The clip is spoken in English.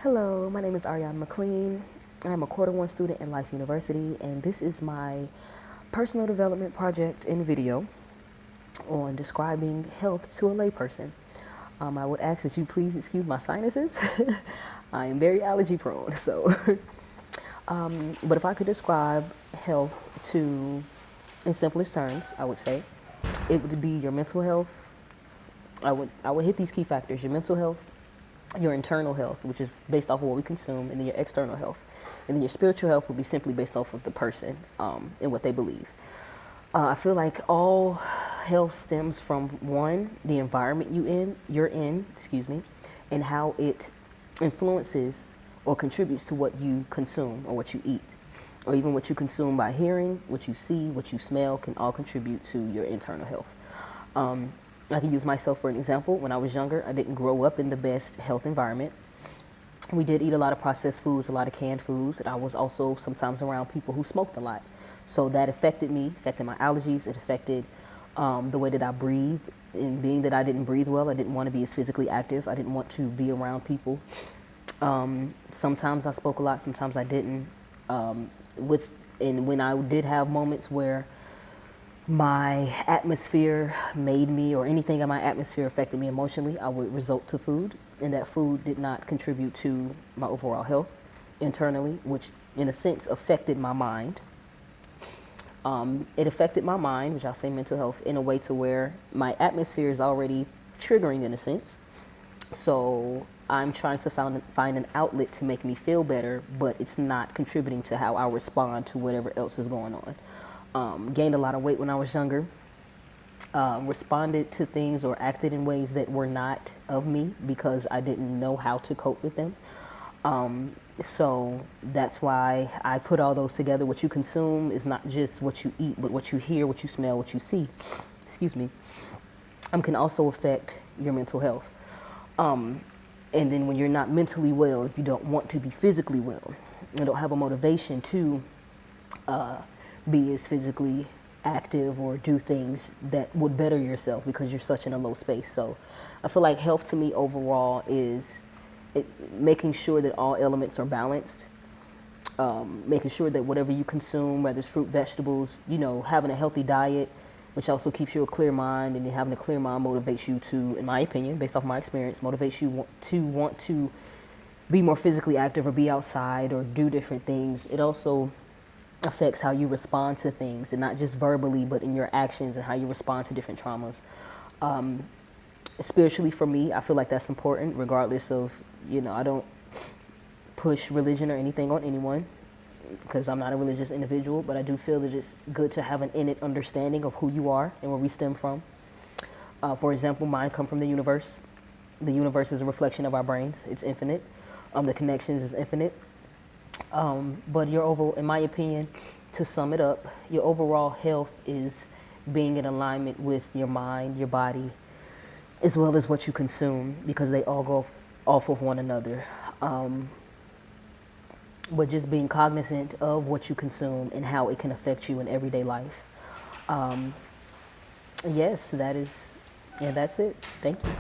Hello, my name is Ariana McLean. I'm a quarter one student in Life University, and this is my personal development project in video on describing health to a layperson. I would ask that you please excuse my sinuses. I am very allergy prone, so. But if I could describe health in simplest terms, I would say it would be your mental health. I would hit these key factors: your mental health, your internal health, which is based off of what we consume, and then your external health. And then your spiritual health will be simply based off of the person and what they believe. I feel like all health stems from one, the environment you're in, and how it influences or contributes to what you consume or what you eat, or even what you consume by hearing, what you see, what you smell can all contribute to your internal health. I can use myself for an example. When I was younger, I didn't grow up in the best health environment. We did eat a lot of processed foods, a lot of canned foods, and I was also sometimes around people who smoked a lot. So that affected me, affected my allergies, it affected the way that I breathe. And being that I didn't breathe well, I didn't want to be as physically active. I didn't want to be around people. Sometimes I spoke a lot, sometimes I didn't. And when I did have moments where my atmosphere made me, or anything in my atmosphere affected me emotionally, I would resort to food, and that food did not contribute to my overall health internally, which in a sense affected my mind. It affected my mind, which I'll say mental health, in a way to where my atmosphere is already triggering in a sense. So I'm trying to find an outlet to make me feel better, but it's not contributing to how I respond to whatever else is going on. Gained a lot of weight when I was younger, responded to things or acted in ways that were not of me because I didn't know how to cope with them. So that's why I put all those together. What you consume is not just what you eat, but what you hear, what you smell, what you see, can also affect your mental health. And then when you're not mentally well, you don't want to be physically well. You don't have a motivation to be as physically active or do things that would better yourself because you're such in a low space. So I feel like health to me overall is making sure that all elements are balanced, making sure that whatever you consume, whether it's fruit, vegetables, having a healthy diet, which also keeps you a clear mind, and then having a clear mind motivates you to, in my opinion, based off my experience, motivates you to want to be more physically active or be outside or do different things. It also affects how you respond to things, and not just verbally, but in your actions and how you respond to different traumas. Spiritually, for me, I feel like that's important, regardless of, I don't push religion or anything on anyone because I'm not a religious individual, but I do feel that it's good to have an innate understanding of who you are and where we stem from. For example, mine come from the universe. The universe is a reflection of our brains. It's infinite. The connections is infinite. But in my opinion, to sum it up, your overall health is being in alignment with your mind, your body, as well as what you consume, because they all go off of one another. But just being cognizant of what you consume and how it can affect you in everyday life. Yes, that's it. Thank you.